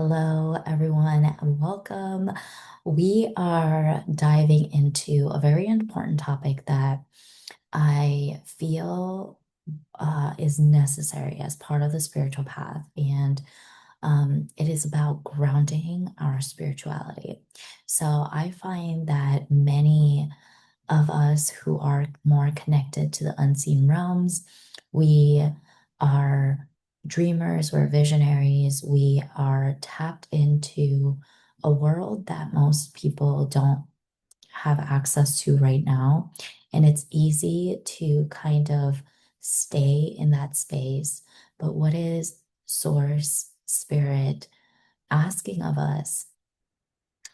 Hello, everyone, and welcome. We are diving into a very important topic that I feel is necessary as part of the spiritual path, and it is about grounding our spirituality. So I find that many of us who are more connected to the unseen realms. We are dreamers, we're visionaries, we are tapped into a world that most people don't have access to right now. And it's easy to kind of stay in that space. But what is Source Spirit asking of us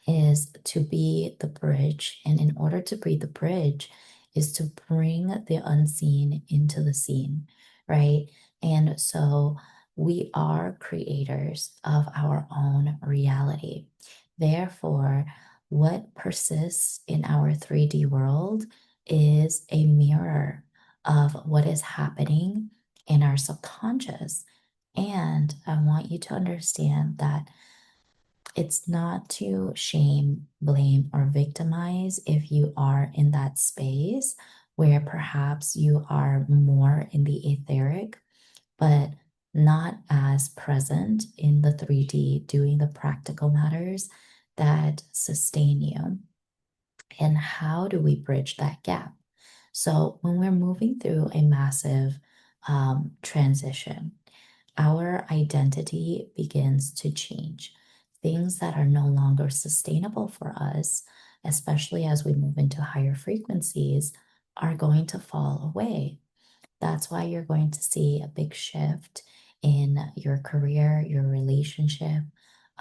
is to be the bridge. And in order to be the bridge, is to bring the unseen into the seen, right? And so we are creators of our own reality. Therefore, what persists in our 3D world is a mirror of what is happening in our subconscious. And I want you to understand that it's not to shame, blame, or victimize if you are in that space where perhaps you are more in the etheric, but not as present in the 3D, doing the practical matters that sustain you. And how do we bridge that gap? So, when we're moving through a massive transition, our identity begins to change. Things that are no longer sustainable for us, especially as we move into higher frequencies, are going to fall away. That's why you're going to see a big shift in your career, your relationship,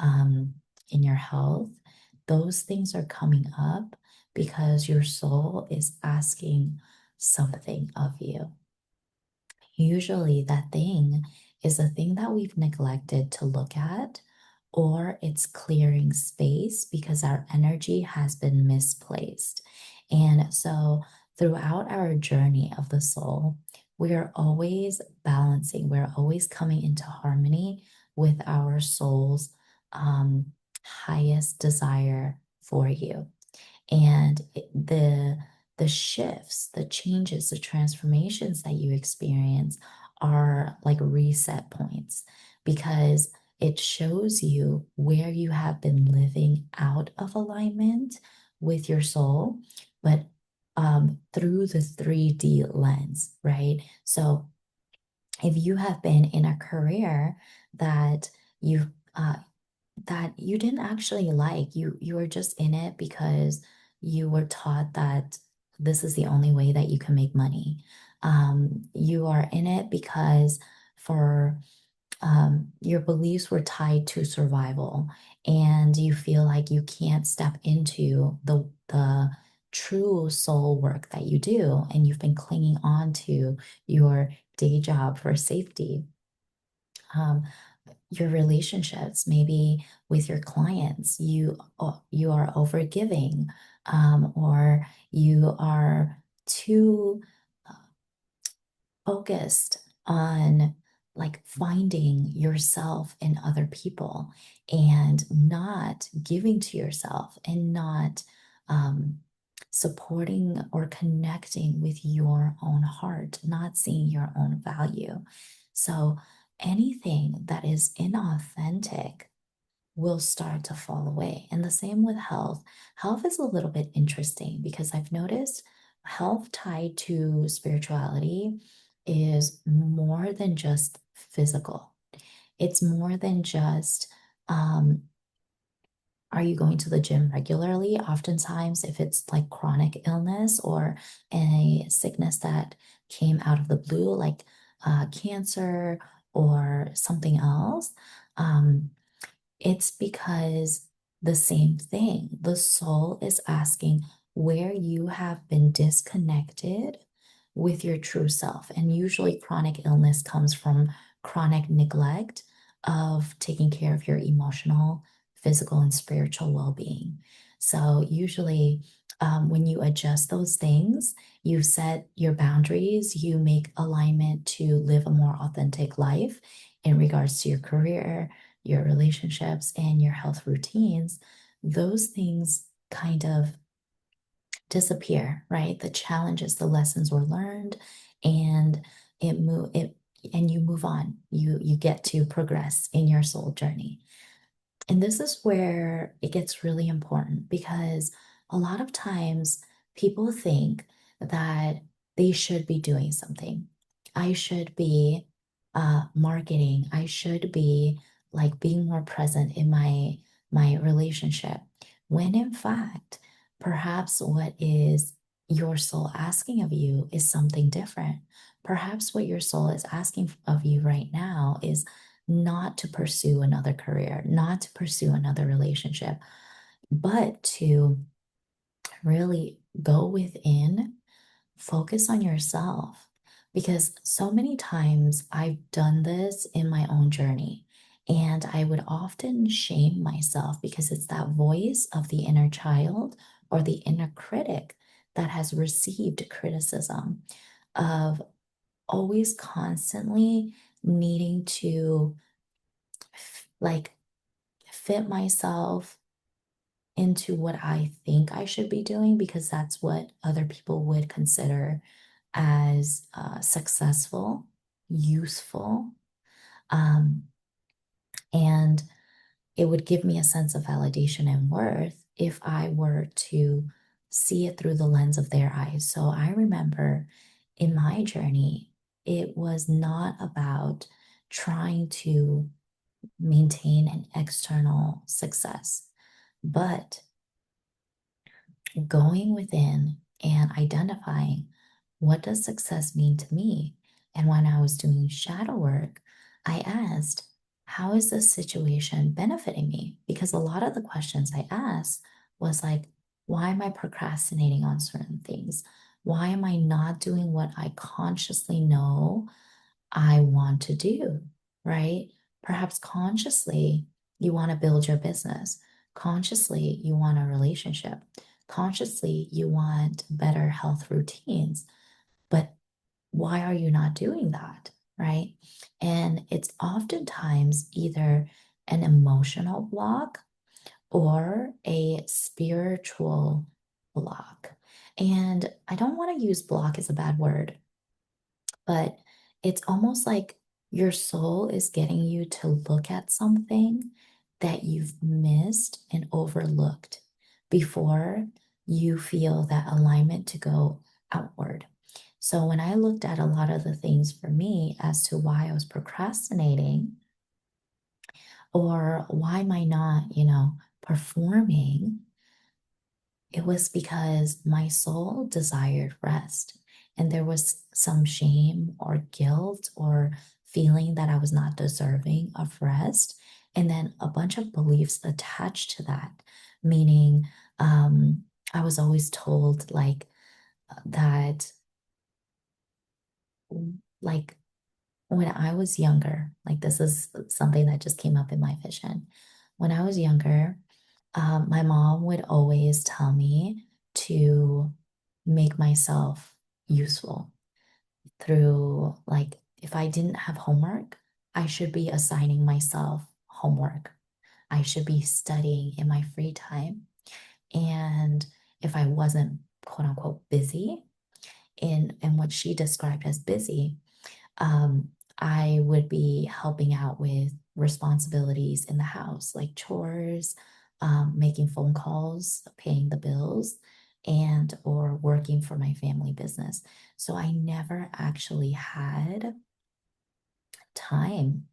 in your health. Those things are coming up because your soul is asking something of you. Usually, that thing is a thing that we've neglected to look at, or it's clearing space because our energy has been misplaced. And so, throughout our journey of the soul, we are always balancing, we're always coming into harmony with our soul's highest desire for you. And the shifts, the changes, the transformations that you experience are like reset points because it shows you where you have been living out of alignment with your soul, but through the 3D lens, right? So if you have been in a career that you uh, that you didn't actually like. You were just in it because you were taught that this is the only way that you can make money. You are in it because for your beliefs were tied to survival, and you feel like you can't step into the true soul work that you do, and you've been clinging on to your day job for safety. Um, your relationships, maybe with your clients, you are overgiving, or you are too uh, focused on like finding yourself in other people and not giving to yourself and not um, supporting or connecting with your own heart, not seeing your own value. So anything that is inauthentic will start to fall away. And the same with health. Health is a little bit interesting because I've noticed health tied to spirituality is more than just physical. It's more than just, um, are you going to the gym regularly? Oftentimes, if it's like chronic illness or a sickness that came out of the blue, like cancer or something else, um, it's because the same thing. The soul is asking where you have been disconnected with your true self. And usually, chronic illness comes from chronic neglect of taking care of your emotional, physical, and spiritual well being. So, usually, when you adjust those things, you set your boundaries, you make alignment to live a more authentic life in regards to your career, your relationships and your health routines, those things kind of disappear, right? The challenges, the lessons were learned, and it and you move on. You get to progress in your soul journey. And this is where it gets really important because a lot of times people think that they should be doing something. I should be marketing. I should be like being more present in my relationship. When in fact, perhaps what is your soul asking of you is something different. Perhaps what your soul is asking of you right now is not to pursue another career, not to pursue another relationship, but to really go within, focus on yourself. Because so many times I've done this in my own journey, and I would often shame myself because it's that voice of the inner child or the inner critic that has received criticism of always constantly needing to like fit myself into what I think I should be doing because that's what other people would consider as successful, useful, um, and it would give me a sense of validation and worth if I were to see it through the lens of their eyes. So I remember in my journey, it was not about trying to maintain an external success, but going within and identifying what does success mean to me. And when I was doing shadow work, I asked, how is this situation benefiting me? Because a lot of the questions I asked was like, why am I procrastinating on certain things? Why am I not doing what I consciously know I want to do, right? Perhaps consciously, you want to build your business. Consciously, you want a relationship. Consciously, you want better health routines. But why are you not doing that, right? And it's oftentimes either an emotional block or a spiritual block. And I don't want to use block as a bad word, but it's almost like your soul is getting you to look at something that you've missed and overlooked before you feel that alignment to go outward. So when I looked at a lot of the things for me as to why I was procrastinating or why am I not, performing, it was because my soul desired rest. And there was some shame or guilt or feeling that I was not deserving of rest. And then a bunch of beliefs attached to that, meaning I was always told that, like, when I was younger, like, this is something that just came up in my vision. When I was younger, my mom would always tell me to make myself useful through, like, if I didn't have homework, I should be assigning myself homework. I should be studying in my free time. And if I wasn't quote unquote busy in what she described as busy, um, I would be helping out with responsibilities in the house, like chores, making phone calls, paying the bills, and or working for my family business. So I never actually had time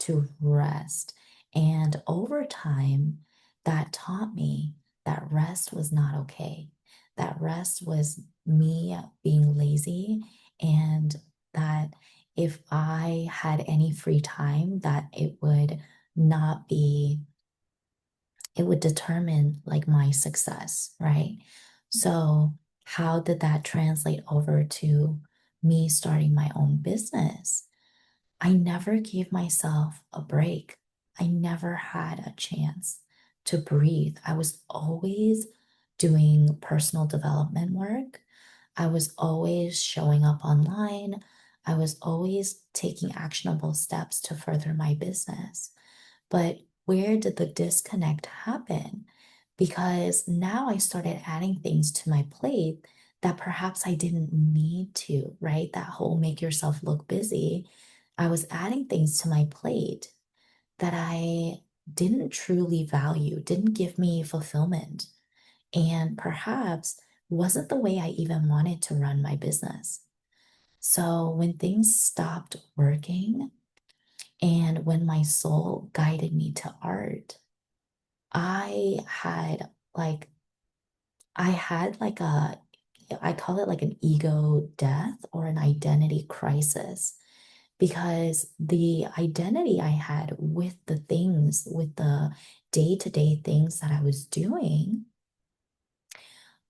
to rest. And over time, that taught me that rest was not okay. That rest was me being lazy, and that if I had any free time, that it would not be, it would determine like my success, right? So, how did that translate over to me starting my own business? I never gave myself a break. I never had a chance to breathe. I was always doing personal development work. I was always showing up online. I was always taking actionable steps to further my business. But where did the disconnect happen? Because now I started adding things to my plate that perhaps I didn't need to, right? That whole make yourself look busy. I was adding things to my plate that I didn't truly value, didn't give me fulfillment, and perhaps wasn't the way I even wanted to run my business. So when things stopped working and when my soul guided me to art, I had like I call it like an ego death or an identity crisis because the identity I had with the things, with the day-to-day things that I was doing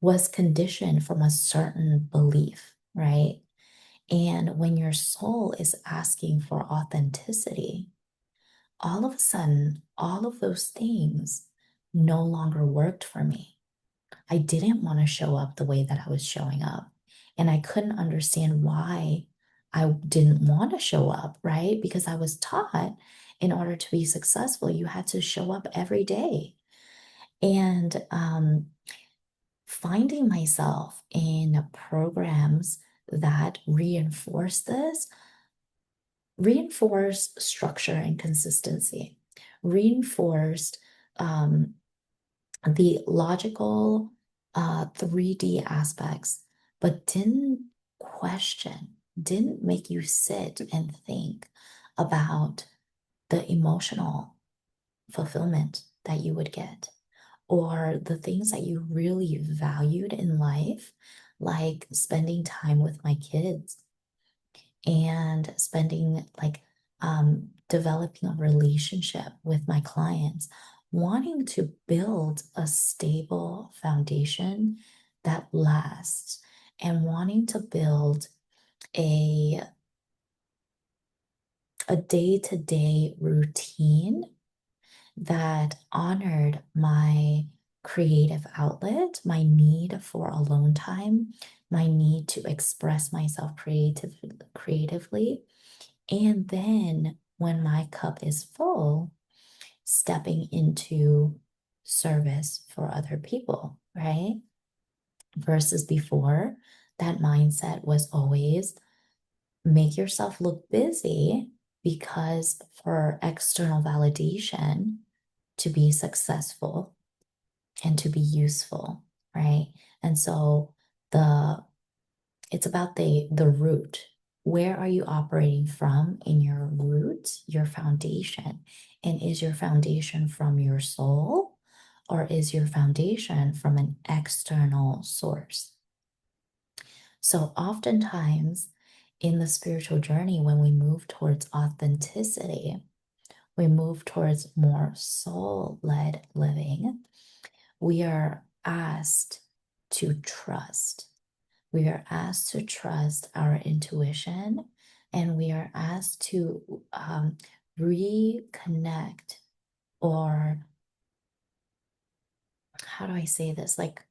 was conditioned from a certain belief, right? And when your soul is asking for authenticity, all of a sudden, all of those things no longer worked for me. I didn't want to show up the way that I was showing up. And I couldn't understand why I didn't want to show up, right? Because I was taught in order to be successful, you had to show up every day. And finding myself in programs that reinforced structure and consistency, reinforced um, the logical 3D aspects, but didn't make you sit and think about the emotional fulfillment that you would get or the things that you really valued in life, like spending time with my kids and spending developing a relationship with my clients, wanting to build a stable foundation that lasts and wanting to build a a day-to-day routine that honored my creative outlet, my need for alone time, my need to express myself creatively. And then when my cup is full, stepping into service for other people, right? Versus before, that mindset was always make yourself look busy because for external validation to be successful and to be useful, right? And so the it's about the root. Where are you operating from in your root, your foundation? And is your foundation from your soul or is your foundation from an external source? So oftentimes in the spiritual journey, when we move towards authenticity, we move towards more soul-led living, we are asked to trust. We are asked to trust our intuition and we are asked to reconnect, or how do I say this? Like,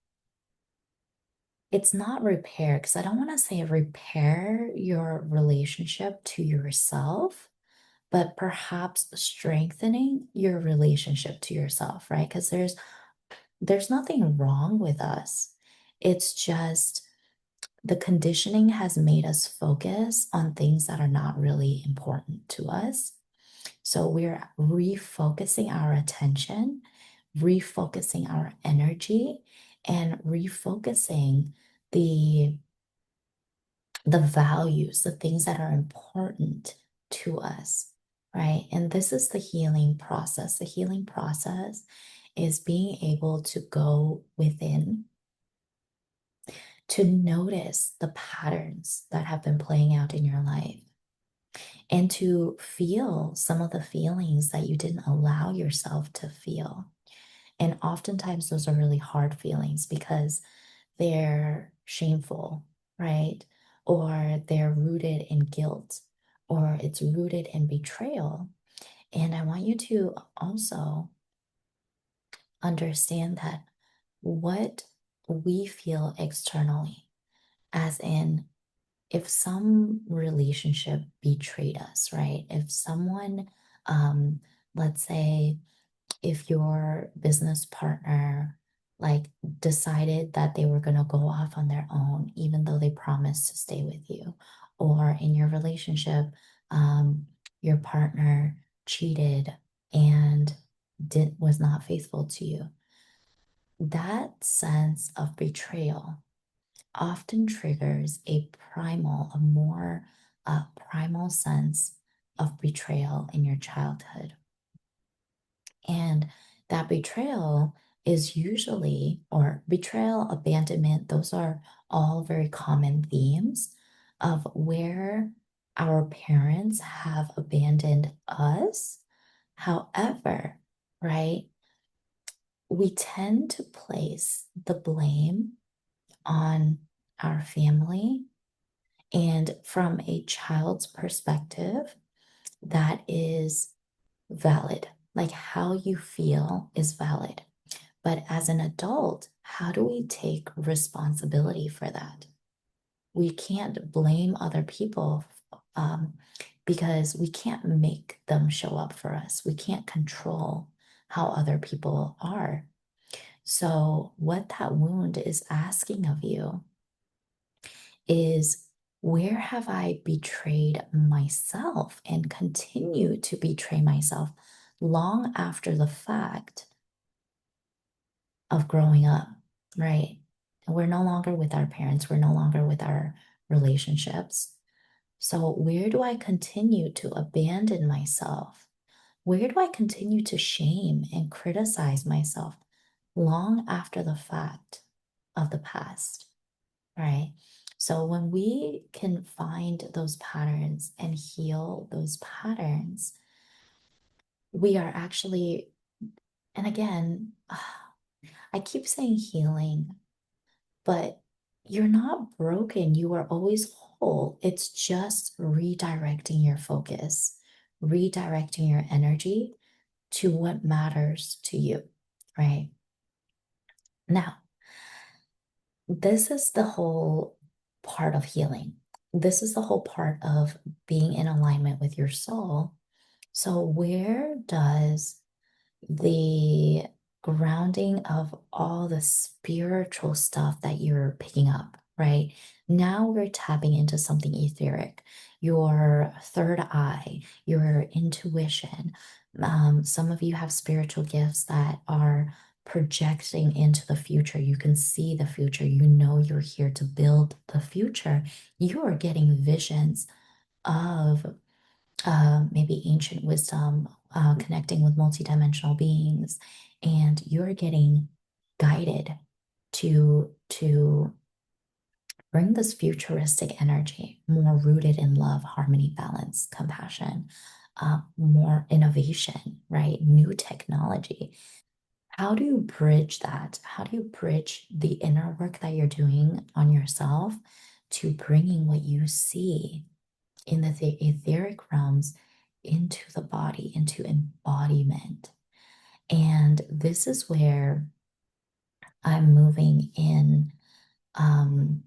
it's not repair, because I don't want to say repair your relationship to yourself, but perhaps strengthening your relationship to yourself, right? Because there's nothing wrong with us. It's just the conditioning has made us focus on things that are not really important to us. So we're refocusing our attention, refocusing our energy, and refocusing the the values, the things that are important to us, right? And this is the healing process. The healing process is being able to go within to notice the patterns that have been playing out in your life and to feel some of the feelings that you didn't allow yourself to feel. And oftentimes, those are really hard feelings because they're shameful, right? Or they're rooted in guilt, or it's rooted in betrayal. And I want you to also understand that what we feel externally, as in if some relationship betrayed us, right? If someone um, let's say if your business partner like decided that they were going to go off on their own, even though they promised to stay with you, or in your relationship, your partner cheated and was not faithful to you. That sense of betrayal often triggers a more primal sense of betrayal in your childhood. And that betrayal is usually, or betrayal, abandonment, those are all very common themes of where our parents have abandoned us. However, right, we tend to place the blame on our family. And from a child's perspective, that is valid. Like how you feel is valid. But as an adult, how do we take responsibility for that? We can't blame other people um, because we can't make them show up for us. We can't control how other people are. So, what that wound is asking of you is, where have I betrayed myself and continue to betray myself long after the fact of growing up, right? We're no longer with our parents, we're no longer with our relationships. So, where do I continue to abandon myself? Where do I continue to shame and criticize myself long after the fact of the past, right? So, when we can find those patterns and heal those patterns, we are actually, and again, I keep saying healing, but you're not broken. You are always whole. It's just redirecting your focus, redirecting your energy to what matters to you, right? Now, this is the whole part of healing. This is the whole part of being in alignment with your soul. So, where does the grounding of all the spiritual stuff that you're picking up, right? Now we're tapping into something etheric, your third eye, your intuition. Some of you have spiritual gifts that are projecting into the future. You can see the future. You know you're here to build the future. You are getting visions of maybe ancient wisdom, connecting with multidimensional beings, and you're getting guided to bring this futuristic energy, more rooted in love, harmony, balance, compassion, more innovation, right? New technology. How do you bridge that? How do you bridge the inner work that you're doing on yourself to bringing what you see in the etheric realms into the body, into embodiment? And this is where I'm moving in. Um,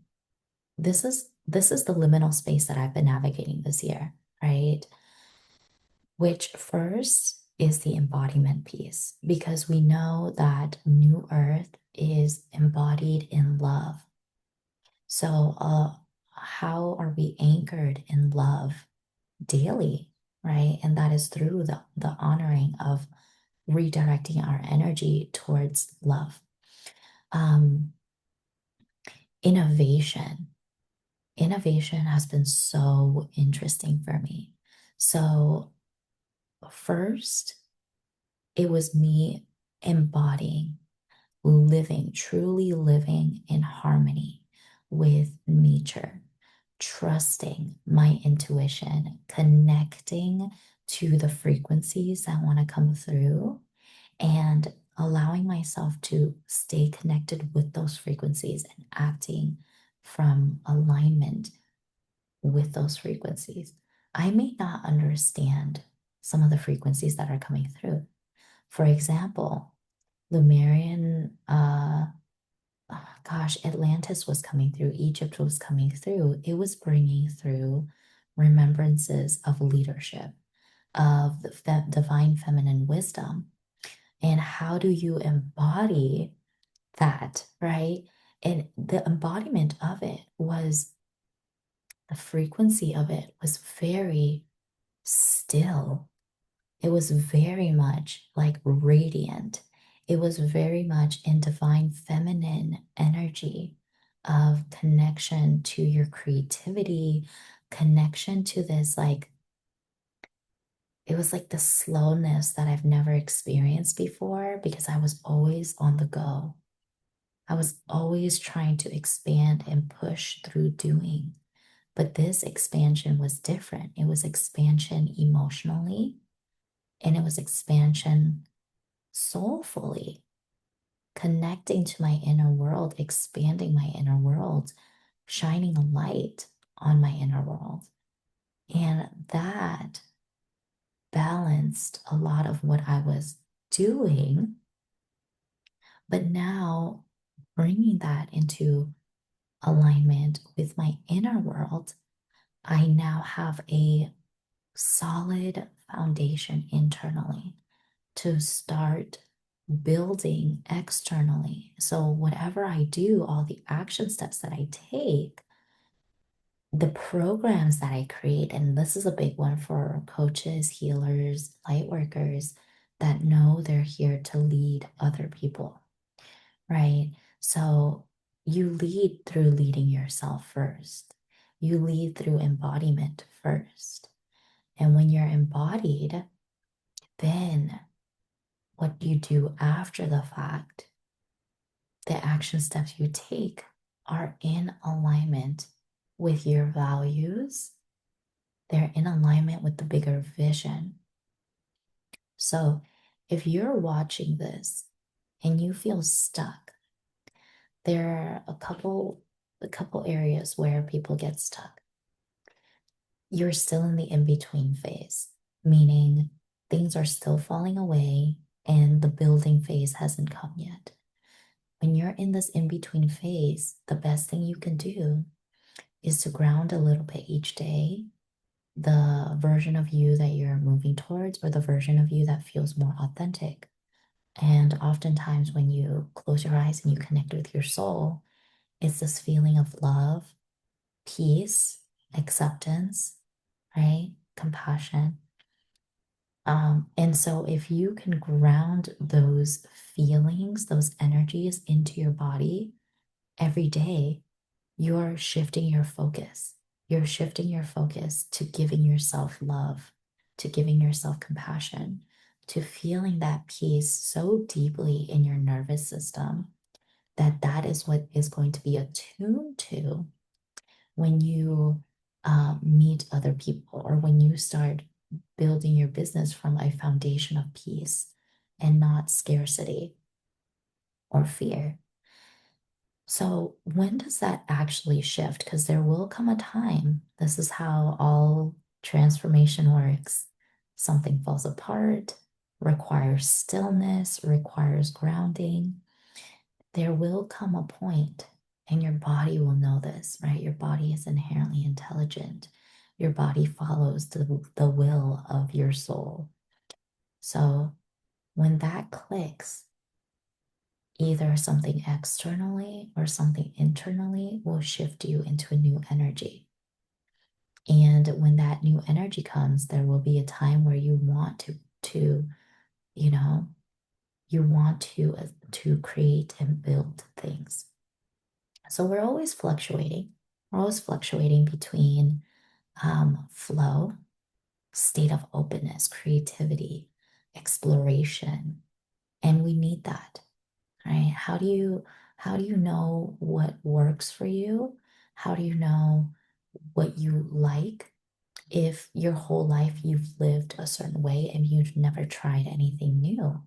this is the liminal space that I've been navigating this year, right? Which first is the embodiment piece, because we know that New Earth is embodied in love. So, how are we anchored in love daily, right? And that is through the honoring of redirecting our energy towards love. Um, innovation. Innovation has been so interesting for me. So, first, it was me embodying, living, truly living in harmony with nature, trusting my intuition, connecting to the frequencies that want to come through, and allowing myself to stay connected with those frequencies and acting from alignment with those frequencies. I may not understand some of the frequencies that are coming through. For example, Lumerian, Atlantis was coming through, Egypt was coming through. It was bringing through remembrances of leadership, of the divine feminine wisdom. And how do you embody that, right? And the embodiment of it was the frequency of it was very still. It was very much like radiant. It was very much in divine feminine energy of connection to your creativity, connection to this, like, it was like the slowness that I've never experienced before because I was always on the go. I was always trying to expand and push through doing. But this expansion was different. It was expansion emotionally, and it was expansion soulfully, connecting to my inner world, expanding my inner world, shining a light on my inner world. And that balanced a lot of what I was doing. But now bringing that into alignment with my inner world, I now have a solid foundation internally to start building externally. So, whatever I do, all the action steps that I take, the programs that I create, and this is a big one for coaches, healers, light workers that know they're here to lead other people, right? So, you lead through leading yourself first. You lead through embodiment first. And when you're embodied, then what you do after the fact, the action steps you take are in alignment with your values. They're in alignment with the bigger vision. So if you're watching this and you feel stuck, there are a couple areas where people get stuck. You're still in the in-between phase, meaning things are still falling away and the building phase hasn't come yet. When you're in this in-between phase, the best thing you can do is to ground a little bit each day, the version of you that you're moving towards, or the version of you that feels more authentic. And oftentimes, when you close your eyes and you connect with your soul, it's this feeling of love, peace, acceptance, right? Compassion. And so, if you can ground those feelings, those energies into your body every day, you're shifting your focus. You're shifting your focus to giving yourself love, to giving yourself compassion, to feeling that peace so deeply in your nervous system that that is what is going to be attuned to when you meet other people or when you start building your business from a foundation of peace and not scarcity or fear. So, when does that actually shift? Because there will come a time, this is how all transformation works. Something falls apart, requires stillness, requires grounding. There will come a point, and your body will know this, right? Your body is inherently intelligent. Your body follows the will of your soul. So, when that clicks, either something externally or something internally will shift you into a new energy. And when that new energy comes, there will be a time where you want to you know, you want to create and build things. So we're always fluctuating. We're always fluctuating between flow, state of openness, creativity, exploration, and we need that. Right? How do you know what works for you? How do you know what you like if your whole life you've lived a certain way and you've never tried anything new?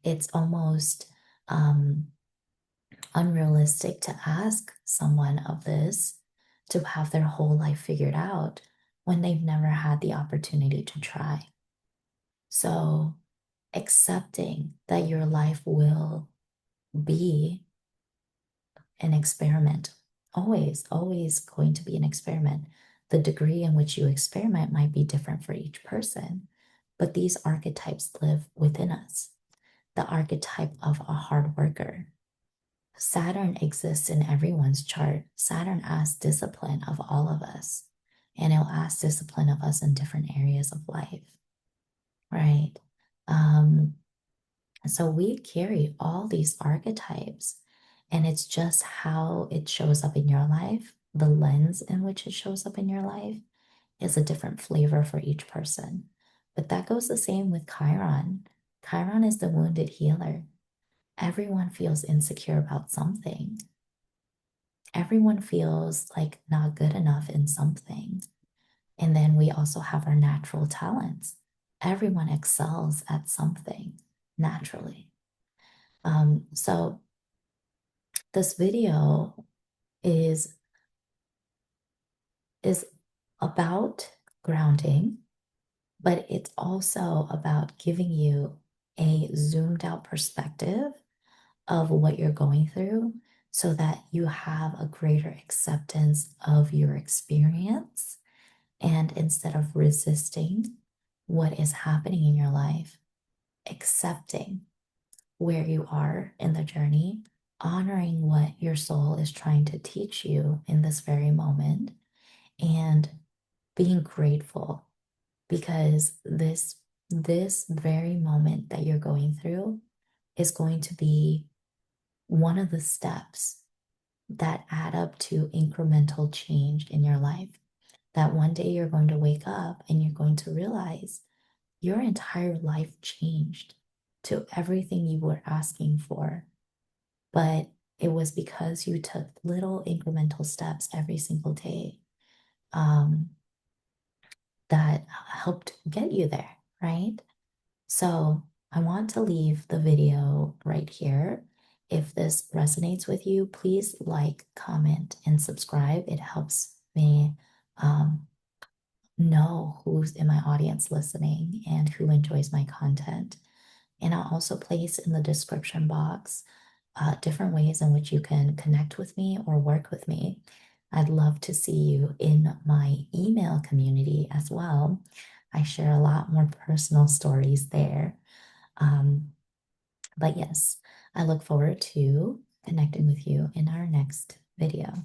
It's almost um, unrealistic to ask someone of this to have their whole life figured out when they've never had the opportunity to try. So accepting that your life will be an experiment. Always going to be an experiment. The degree in which you experiment might be different for each person, but these archetypes live within us. The archetype of a hard worker. Saturn exists in everyone's chart. Saturn asks discipline of all of us, and it'll ask discipline of us in different areas of life, right? Um, so we carry all these archetypes, and it's just how it shows up in your life, the lens in which it shows up in your life is a different flavor for each person. But that goes the same with Chiron. Chiron is the wounded healer. Everyone feels insecure about something. Everyone feels like not good enough in something. And then we also have our natural talents. Everyone excels at something naturally. So this video is about grounding, but it's also about giving you a zoomed out perspective of what you're going through so that you have a greater acceptance of your experience. And instead of resisting what is happening in your life, accepting where you are in the journey, honoring what your soul is trying to teach you in this very moment, and being grateful because this very moment that you're going through is going to be one of the steps that add up to incremental change in your life. That one day you're going to wake up and you're going to realize your entire life changed to everything you were asking for. But it was because you took little incremental steps every single day that helped get you there, right? So I want to leave the video right here. If this resonates with you, please like, comment, and subscribe. It helps me know who's in my audience listening and who enjoys my content. And I'll also place in the description box different ways in which you can connect with me or work with me. I'd love to see you in my email community as well. I share a lot more personal stories there. But yes, I look forward to connecting with you in our next video.